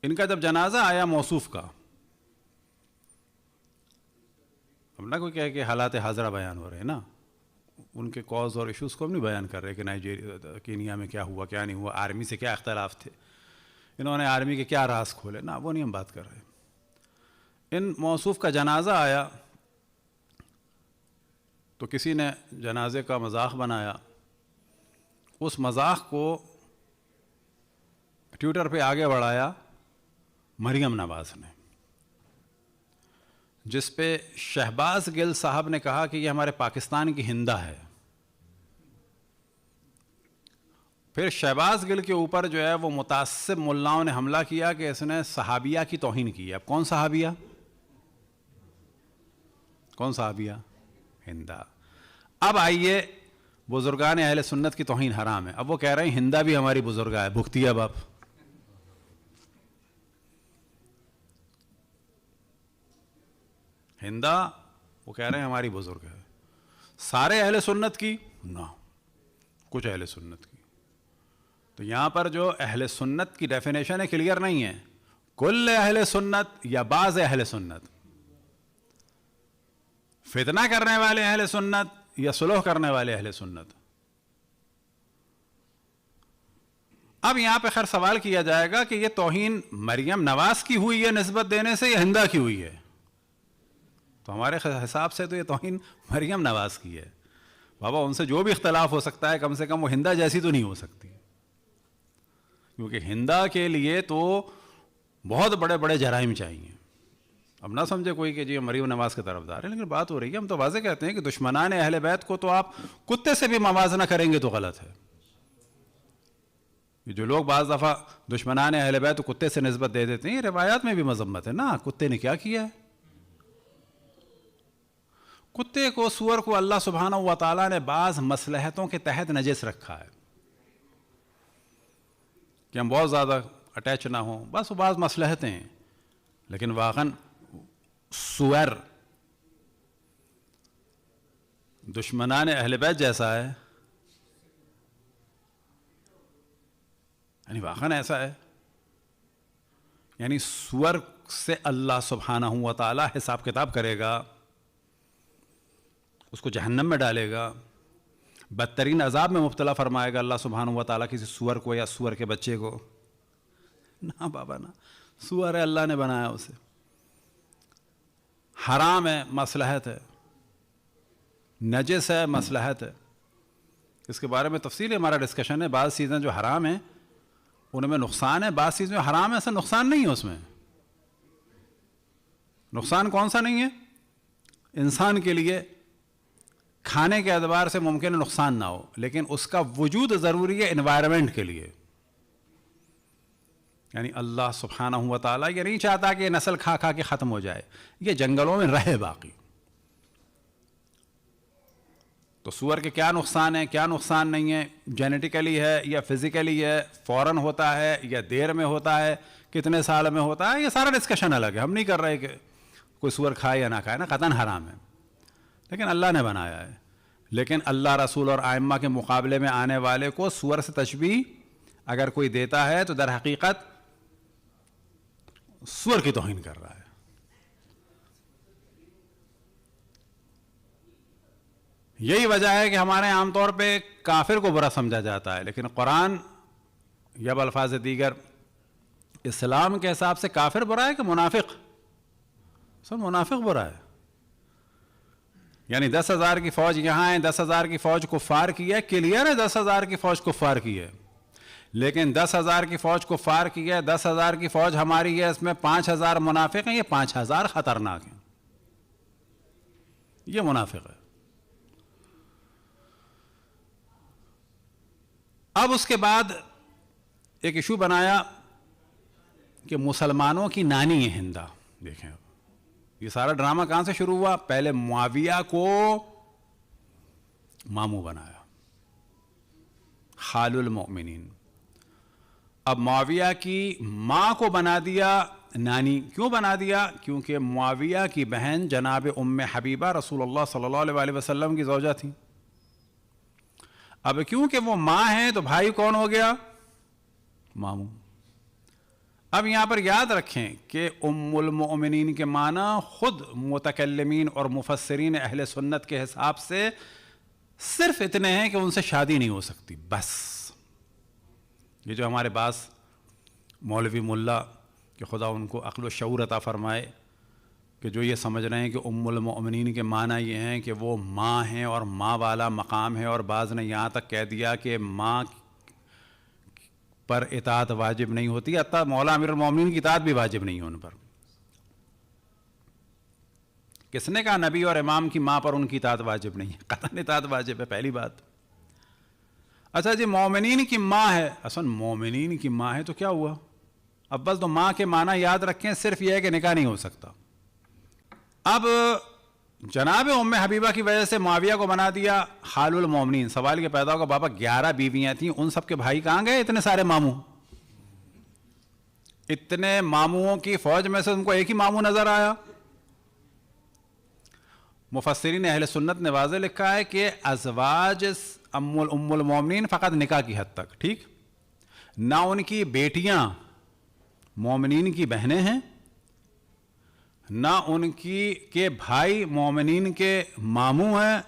ان کا جب جنازہ آیا موصوف کا، ہم نہ کوئی کہے کہ حالات حاضرہ بیان ہو رہے ہیں نا، ان کے کاز اور ایشوز کو ہم نہیں بیان کر رہے کہ نائجیریا کینیا میں کیا ہوا کیا نہیں ہوا، آرمی سے کیا اختلاف تھے، انہوں نے آرمی کے کیا راز کھولے، نہ وہ نہیں ہم بات کر رہے. ان موصوف کا جنازہ آیا تو کسی نے جنازے کا مذاق بنایا، اس مذاق کو ٹویٹر پہ آگے بڑھایا مریم نواز نے، جس پہ شہباز گل صاحب نے کہا کہ یہ ہمارے پاکستان کی ہندا ہے. پھر شہباز گل کے اوپر جو ہے وہ متعصب ملاؤں نے حملہ کیا کہ اس نے صحابیہ کی توہین کی ہے. اب کون صحابیہ؟ کون صحابیہ؟ ہندا. اب آئیے بزرگان اہل سنت کی توہین حرام ہے، اب وہ کہہ رہے ہیں ہندا بھی ہماری بزرگہ ہے، بھگتی اب آپ. ہندا وہ کہہ رہے ہیں ہماری بزرگ ہے. سارے اہل سنت کی؟ نہ، کچھ اہل سنت کی. تو یہاں پر جو اہل سنت کی ڈیفینیشن ہے کلیئر نہیں ہے، کل اہل سنت یا بعض اہل سنت، فتنہ کرنے والے اہل سنت یا صلح کرنے والے اہل سنت. اب یہاں پہ خیر سوال کیا جائے گا کہ یہ توہین مریم نواز کی ہوئی ہے نسبت دینے سے یا ہندا کی ہوئی ہے؟ تو ہمارے حساب سے تو یہ توہین مریم نواز کی ہے. بابا ان سے جو بھی اختلاف ہو سکتا ہے کم سے کم وہ ہندا جیسی تو نہیں ہو سکتی، کیونکہ ہندا کے لیے تو بہت بڑے بڑے جرائم چاہیے. اب نہ سمجھے کوئی کہ جی مریم نواز کے طرفدار ہے، لیکن بات ہو رہی ہے، ہم تو واضح کہتے ہیں کہ دشمنان اہل بیت کو تو آپ کتے سے بھی موازنہ کریں گے تو غلط ہے. جو لوگ بعض دفعہ دشمنان اہل بیت کو کتے سے نسبت دے دیتے ہیں، روایات میں بھی مذمت ہے نا، کتے نے کیا کیا ہے؟ کتے کو، سور کو اللہ سبحانہ و تعالیٰ نے بعض مصلحتوں کے تحت نجس رکھا ہے کہ ہم بہت زیادہ اٹیچ نہ ہوں، بس وہ بعض مصلحتیں ہیں. لیکن واقعاً سور دشمنان اہل بیت جیسا ہے، یعنی واقعاً ایسا ہے، یعنی سور سے اللہ سبحانہ و تعالیٰ حساب کتاب کرے گا، اس کو جہنم میں ڈالے گا، بدترین عذاب میں مبتلا فرمائے گا اللہ سبحانہ و تعالیٰ کسی سور کو یا سور کے بچے کو. نہ بابا نہ، سور ہے، اللہ نے بنایا اسے، حرام ہے، مصلحت ہے، نجس ہے، مصلحت ہے. اس کے بارے میں تفصیل ہمارا ڈسکشن ہے. بعض چیزیں جو حرام ہیں ان میں نقصان ہے، بعض چیزیں جو حرام ہے ایسا نقصان نہیں ہے. اس میں نقصان کون سا نہیں ہے؟ انسان کے لیے کھانے کے اعتبار سے ممکن ہے نقصان نہ ہو، لیکن اس کا وجود ضروری ہے انوائرمنٹ کے لیے. یعنی اللہ سبحانہ و تعالیٰ یہ نہیں چاہتا کہ یہ نسل کھا کھا کے ختم ہو جائے، یہ جنگلوں میں رہے باقی. تو سور کے کیا نقصان ہے، کیا نقصان نہیں ہے، جینیٹیکلی ہے یا فزیکلی ہے، فوراً ہوتا ہے یا دیر میں ہوتا ہے، کتنے سال میں ہوتا ہے، یہ سارا ڈسکشن الگ ہے. ہم نہیں کر رہے کہ کوئی سور کھائے یا نہ کھائے، نا قطعاً حرام ہے، لیکن اللہ نے بنایا ہے. لیکن اللہ، رسول اور ائمہ کے مقابلے میں آنے والے کو سور سے تشبیہ اگر کوئی دیتا ہے تو در حقیقت سور کی توہین کر رہا ہے. یہی وجہ ہے کہ ہمارے عام طور پہ کافر کو برا سمجھا جاتا ہے، لیکن قرآن یا بالفاظ دیگر اسلام کے حساب سے کافر برا ہے کہ منافق؟ سر منافق برا ہے. یعنی 10,000 کی فوج یہاں ہے، 10,000 کی فوج کفار کی ہے، کلیئر ہے 10,000 کی فوج کفار کی ہے، لیکن 10,000 کی فوج کفار کی ہے، 10,000 کی فوج ہماری ہے، اس میں 5,000 منافق ہیں، یہ 5,000 خطرناک ہیں، یہ منافق ہے. اب اس کے بعد ایک ایشو بنایا کہ مسلمانوں کی نانی ہے ہندا. دیکھیں یہ سارا ڈرامہ کہاں سے شروع ہوا؟ پہلے معاویہ کو ماموں بنایا، خال المؤمنین. اب معاویہ کی ماں کو بنا دیا نانی. کیوں بنا دیا؟ کیونکہ معاویہ کی بہن جناب ام حبیبہ رسول اللہ صلی اللہ علیہ وسلم کی زوجہ تھی. اب کیونکہ وہ ماں ہیں تو بھائی کون ہو گیا؟ ماموں. اب یہاں پر یاد رکھیں کہ ام المؤمنین کے معنی خود متکلمین اور مفسرین اہل سنت کے حساب سے صرف اتنے ہیں کہ ان سے شادی نہیں ہو سکتی بس. یہ جو ہمارے بعض مولوی ملا کہ خدا ان کو عقل و شعور عطا فرمائے کہ جو یہ سمجھ رہے ہیں کہ ام المؤمنین کے معنی یہ ہیں کہ وہ ماں ہیں اور ماں والا مقام ہے، اور بعض نے یہاں تک کہہ دیا کہ ماں پر اطاعت واجب نہیں ہوتی، حتیٰ مولا امیر المومنین کی اطاعت بھی واجب نہیں ہے ان پر. کس نے کہا نبی اور امام کی ماں پر ان کی اطاعت واجب نہیں ہے؟ قطعاً اطاعت واجب ہے، پہلی بات. اچھا جی مومنین کی ماں ہے، اصل مومنین کی ماں ہے تو کیا ہوا؟ اول تو ماں کے معنی یاد رکھیں، صرف یہ ہے کہ نکاح نہیں ہو سکتا. اب جناب ام حبیبہ کی وجہ سے معاویہ کو بنا دیا خال المومنین. سوال یہ پیدا ہوگا بابا 11 بیویاں تھیں، ان سب کے بھائی کہاں گئے؟ اتنے سارے ماموں، اتنے ماموں کی فوج میں سے ان کو ایک ہی ماموں نظر آیا. مفسرین اہل سنت نے واضح لکھا ہے کہ ازواج ام المومنین فقط نکاح کی حد تک، ٹھیک، نہ ان کی بیٹیاں مومنین کی بہنیں ہیں، نہ ان کی کے بھائی مومنین کے ماموں ہیں،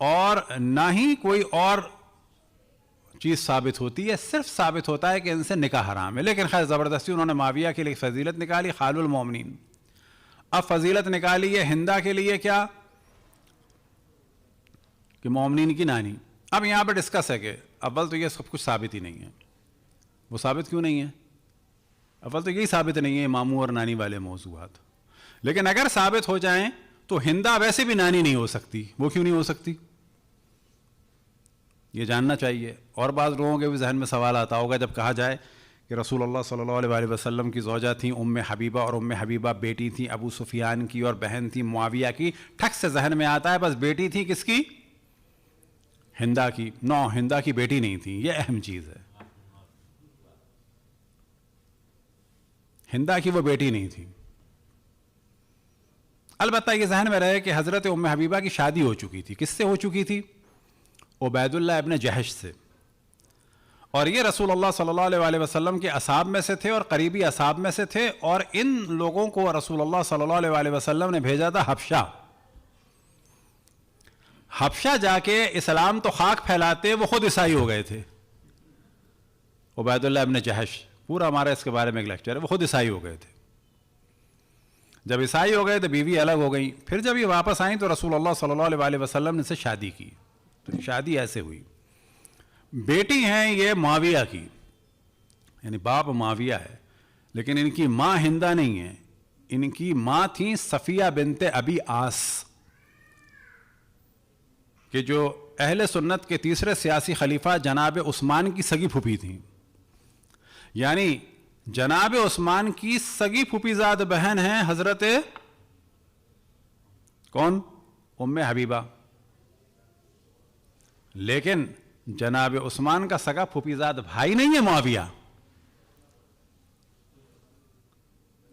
اور نہ ہی کوئی اور چیز ثابت ہوتی ہے. صرف ثابت ہوتا ہے کہ ان سے نکاح حرام ہے. لیکن خیر زبردستی انہوں نے معاویہ کے لیے فضیلت نکالی خال المومنین. اب فضیلت نکالی ہے ہندا کے لیے کیا کہ مومنین کی نانی. اب یہاں پہ ڈسکس ہے کہ اول تو یہ سب کچھ ثابت ہی نہیں ہے. وہ ثابت کیوں نہیں ہے؟ اول تو یہی ثابت نہیں ہے ماموں اور نانی والے موضوعات. لیکن اگر ثابت ہو جائیں تو ہندا ویسے بھی نانی نہیں ہو سکتی. وہ کیوں نہیں ہو سکتی؟ یہ جاننا چاہیے. اور بعض لوگوں کے بھی ذہن میں سوال آتا ہوگا جب کہا جائے کہ رسول اللہ صلی اللہ علیہ وسلم کی زوجہ تھیں ام حبیبہ، اور ام حبیبہ بیٹی تھیں ابو سفیان کی اور بہن تھی معاویہ کی. ٹھک سے ذہن میں آتا ہے بس بیٹی تھی کس کی؟ ہندا کی. نو، ہندا کی بیٹی نہیں تھی. یہ اہم چیز ہے. ہندا کی وہ بیٹی نہیں تھی. البتہ یہ ذہن میں رہے کہ حضرت ام حبیبہ کی شادی ہو چکی تھی. کس سے ہو چکی تھی؟ عبید اللہ ابن جہش سے. اور یہ رسول اللہ صلی اللہ علیہ وسلم کے اصحاب میں سے تھے اور قریبی اصحاب میں سے تھے. اور ان لوگوں کو رسول اللہ صلی اللہ علیہ وسلم نے بھیجا تھا حبشہ. حبشہ جا کے اسلام تو خاک پھیلاتے، وہ خود عیسائی ہو گئے تھے. عبید اللہ ابن جہش، پورا ہمارا اس کے بارے میں ایک لیکچر ہے. وہ خود عیسائی ہو گئے تھے. جب عیسائی ہو گئے تو بیوی الگ ہو گئی. پھر جب یہ واپس آئیں تو رسول اللہ صلی اللہ علیہ وسلم نے سے شادی کی. تو شادی ایسے ہوئی. بیٹی ہیں یہ معاویہ کی، یعنی باپ معاویہ ہے، لیکن ان کی ماں ہندا نہیں ہے. ان کی ماں تھیں صفیہ بنت ابی آس، کہ جو اہل سنت کے تیسرے سیاسی خلیفہ جناب عثمان کی سگی پھوپھی تھیں. یعنی جناب عثمان کی سگی پھوپھی زاد بہن ہیں حضرت کون؟ ام حبیبہ. لیکن جناب عثمان کا سگا پھوپھی زاد بھائی نہیں ہے معاویہ.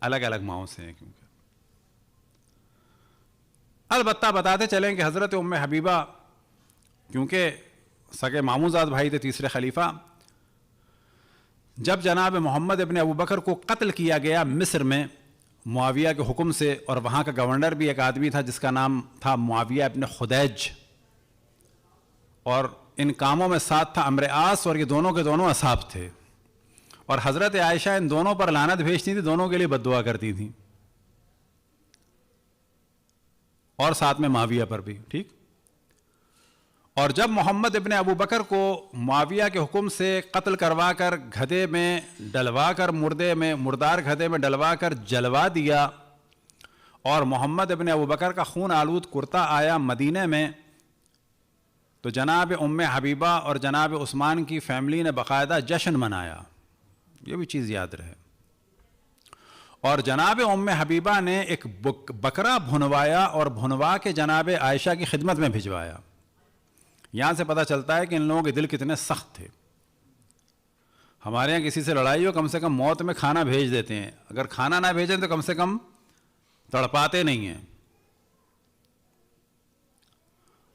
الگ الگ ماؤں سے ہیں. کیونکہ البتہ بتاتے چلیں کہ حضرت ام حبیبہ کیونکہ سگے ماموں زاد بھائی تھے تیسرے خلیفہ، جب جناب محمد ابن ابو بکر کو قتل کیا گیا مصر میں معاویہ کے حکم سے، اور وہاں کا گورنر بھی ایک آدمی تھا جس کا نام تھا معاویہ ابن خدیج، اور ان کاموں میں ساتھ تھا عمرو عاص، اور یہ دونوں کے دونوں اصحاب تھے. اور حضرت عائشہ ان دونوں پر لعنت بھیجتی تھی، دونوں کے لیے بد دعا کرتی تھیں، اور ساتھ میں معاویہ پر بھی. ٹھیک. اور جب محمد ابن ابو بکر کو معاویہ کے حکم سے قتل کروا کر گدھے میں ڈلوا کر مردار گدھے میں ڈلوا کر جلوا دیا، اور محمد ابن ابو بکر کا خون آلود کرتا آیا مدینے میں، تو جناب ام حبیبہ اور جناب عثمان کی فیملی نے باقاعدہ جشن منایا. یہ بھی چیز یاد رہے. اور جناب ام حبیبہ نے ایک بکرا بھنوایا اور بھنوا کے جناب عائشہ کی خدمت میں بھجوایا. یہاں سے پتہ چلتا ہے کہ ان لوگوں کے دل کتنے سخت تھے. ہمارے یہاں کسی سے لڑائی ہو کم سے کم موت میں کھانا بھیج دیتے ہیں، اگر کھانا نہ بھیجیں تو کم سے کم تڑپاتے نہیں ہیں.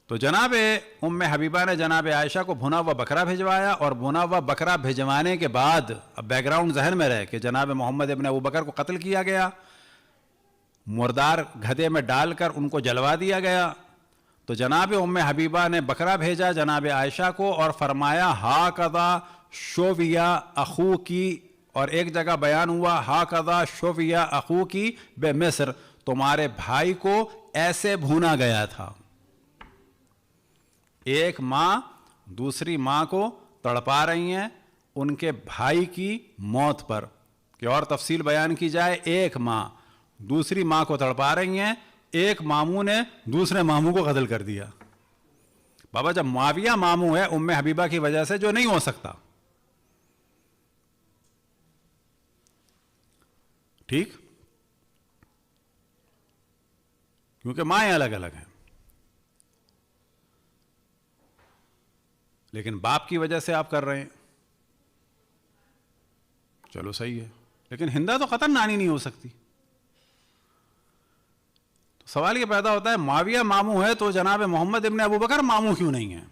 تو جناب ام حبیبہ نے جناب عائشہ کو بھنا ہوا بکرا بھجوایا، اور بھنا ہوا بکرا بھجوانے کے بعد اب بیک گراؤنڈ ذہن میں رہے کہ جناب محمد ابن ابو بکر کو قتل کیا گیا، مردار گدھے میں ڈال کر ان کو جلوا دیا گیا۔ تو جناب ام حبیبہ نے بکرا بھیجا جناب عائشہ کو اور فرمایا ہاکذا شویہ اخوکی، اور ایک جگہ بیان ہوا ہاکذا شویہ اخوکی بمصر، تمہارے بھائی کو ایسے بھونا گیا تھا۔ ایک ماں دوسری ماں کو تڑپا رہی ہیں ان کے بھائی کی موت پر، کہ اور تفصیل بیان کی جائے، ایک ماں دوسری ماں کو تڑپا رہی ہیں، ایک ماموں نے دوسرے ماموں کو قتل کر دیا۔ بابا جب معاویہ ماموں ہے ام حبیبہ کی وجہ سے، جو نہیں ہو سکتا، ٹھیک، کیونکہ مائیں الگ الگ ہیں، لیکن باپ کی وجہ سے آپ کر رہے ہیں، چلو صحیح ہے، لیکن ہندا تو قطعاً نانی نہیں ہو سکتی۔ تو سوال یہ پیدا ہوتا ہے معاویہ ماموں ہے تو جناب محمد ابن ابو بکر ماموں کیوں نہیں ہے؟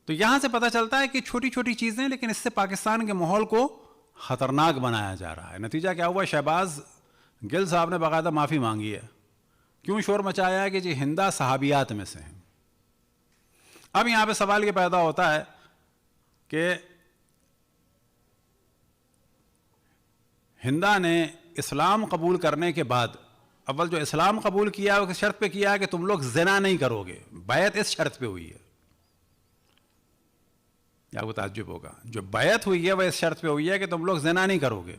تو یہاں سے پتہ چلتا ہے کہ چھوٹی چھوٹی چیزیں، لیکن اس سے پاکستان کے ماحول کو خطرناک بنایا جا رہا ہے۔ نتیجہ کیا ہوا؟ شہباز گل صاحب نے باقاعدہ معافی مانگی ہے۔ کیوں شور مچایا ہے؟ کہ جی ہندا صحابیات میں سے ہیں۔ اب یہاں پہ سوال یہ پیدا ہوتا ہے کہ ہندا نے اسلام قبول کرنے کے بعد، اول جو اسلام قبول کیا ہے اس شرط پہ کیا ہے کہ تم لوگ زنا نہیں کرو گے، بیعت اس شرط پہ ہوئی ہے۔ یا وہ تعجب ہوگا، جو بیعت ہوئی ہے وہ اس شرط پہ ہوئی ہے کہ تم لوگ زنا نہیں کرو گے،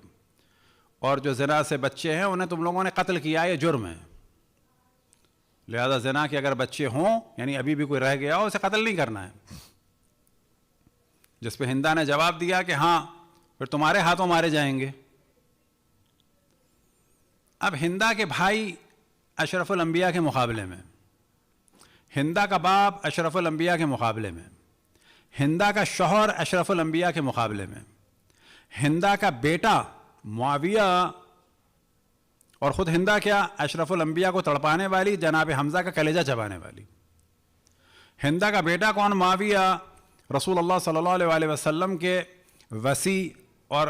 اور جو زنا سے بچے ہیں انہیں تم لوگوں نے قتل کیا، یہ جرم ہے، لہذا زنا کے اگر بچے ہوں، یعنی ابھی بھی کوئی رہ گیا ہو، اسے قتل نہیں کرنا ہے۔ جس پہ ہندا نے جواب دیا کہ ہاں پھر تمہارے ہاتھوں مارے جائیں گے۔ اب ہندا کے بھائی اشرف الانبیاء کے مقابلے میں، ہندا کا باپ اشرف الانبیاء کے مقابلے میں، ہندا کا شوہر اشرف الانبیاء کے مقابلے میں، ہندا کا بیٹا معاویہ، اور خود ہندا کیا اشرف الانبیاء کو تڑپانے والی، جناب حمزہ کا کلیجہ چبانے والی۔ ہندا کا بیٹا کون؟ معاویہ، رسول اللہ صلی اللہ علیہ وسلم کے وصی اور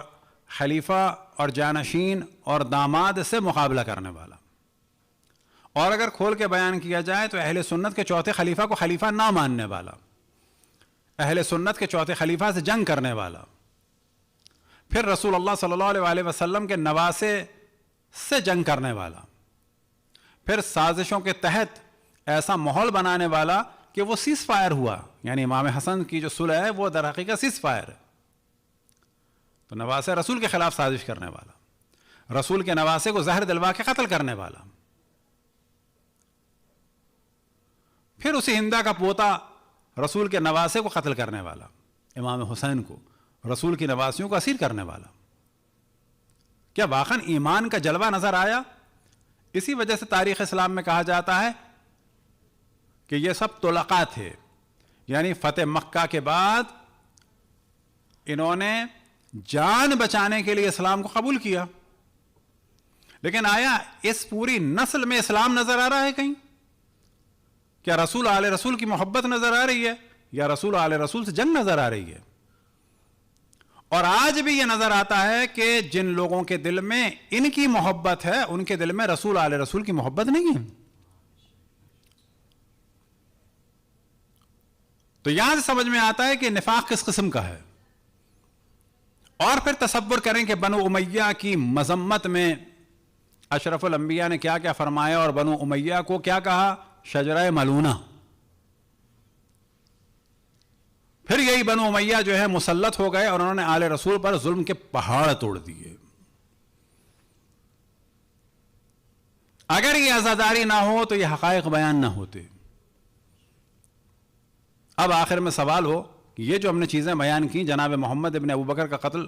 خلیفہ اور جانشین اور داماد سے مقابلہ کرنے والا، اور اگر کھول کے بیان کیا جائے تو اہل سنت کے چوتھے خلیفہ کو خلیفہ نہ ماننے والا، اہل سنت کے چوتھے خلیفہ سے جنگ کرنے والا، پھر رسول اللہ صلی اللہ علیہ وسلم کے نواسے سے جنگ کرنے والا، پھر سازشوں کے تحت ایسا ماحول بنانے والا کہ وہ سیز فائر ہوا، یعنی امام حسن کی جو صلح ہے وہ در حقیقت سیز فائر ہے۔ تو نواسے رسول کے خلاف سازش کرنے والا، رسول کے نواسے کو زہر دلوا کے قتل کرنے والا، پھر اسی ہندا کا پوتا رسول کے نواسے کو قتل کرنے والا، امام حسین کو، رسول کی نواسیوں کو اسیر کرنے والا۔ کیا واقعاً ایمان کا جلوہ نظر آیا؟ اسی وجہ سے تاریخ اسلام میں کہا جاتا ہے کہ یہ سب طلقاء تھے، یعنی فتح مکہ کے بعد انہوں نے جان بچانے کے لیے اسلام کو قبول کیا، لیکن آیا اس پوری نسل میں اسلام نظر آ رہا ہے کہیں؟ کیا رسول آل رسول کی محبت نظر آ رہی ہے، یا رسول آل رسول سے جنگ نظر آ رہی ہے؟ اور آج بھی یہ نظر آتا ہے کہ جن لوگوں کے دل میں ان کی محبت ہے، ان کے دل میں رسول آل رسول کی محبت نہیں ہے۔ تو یہاں سے سمجھ میں آتا ہے کہ نفاق کس قسم کا ہے۔ اور پھر تصور کریں کہ بنو امیہ کی مذمت میں اشرف الانبیاء نے کیا کیا فرمایا، اور بنو امیہ کو کیا کہا؟ شجرہ ملونہ۔ پھر یہی بنو امیہ جو ہے مسلط ہو گئے اور انہوں نے آل رسول پر ظلم کے پہاڑ توڑ دیے۔ اگر یہ عزاداری نہ ہو تو یہ حقائق بیان نہ ہوتے۔ اب آخر میں سوال ہو کہ یہ جو ہم نے چیزیں بیان کی، جناب محمد ابن ابو بکر کا قتل،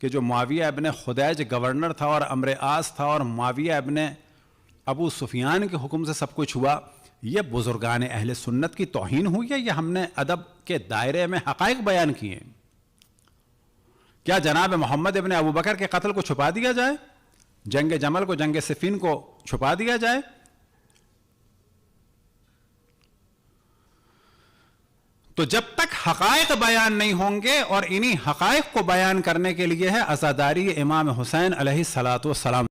کہ جو معاویہ ابن خدیج گورنر تھا اور امر عاص تھا، اور معاویہ ابن ابو سفیان کے حکم سے سب کچھ ہوا، یہ بزرگان اہل سنت کی توہین ہوئی ہے، یہ ہم نے ادب کے دائرے میں حقائق بیان کیے ہیں؟ کیا جناب محمد ابن ابو بکر کے قتل کو چھپا دیا جائے؟ جنگ جمل کو، جنگ صفین کو چھپا دیا جائے. تو جب تک حقائق بیان نہیں ہوں گے، اور انہی حقائق کو بیان کرنے کے لیے ہے عزاداری امام حسین علیہ الصلوۃ والسلام.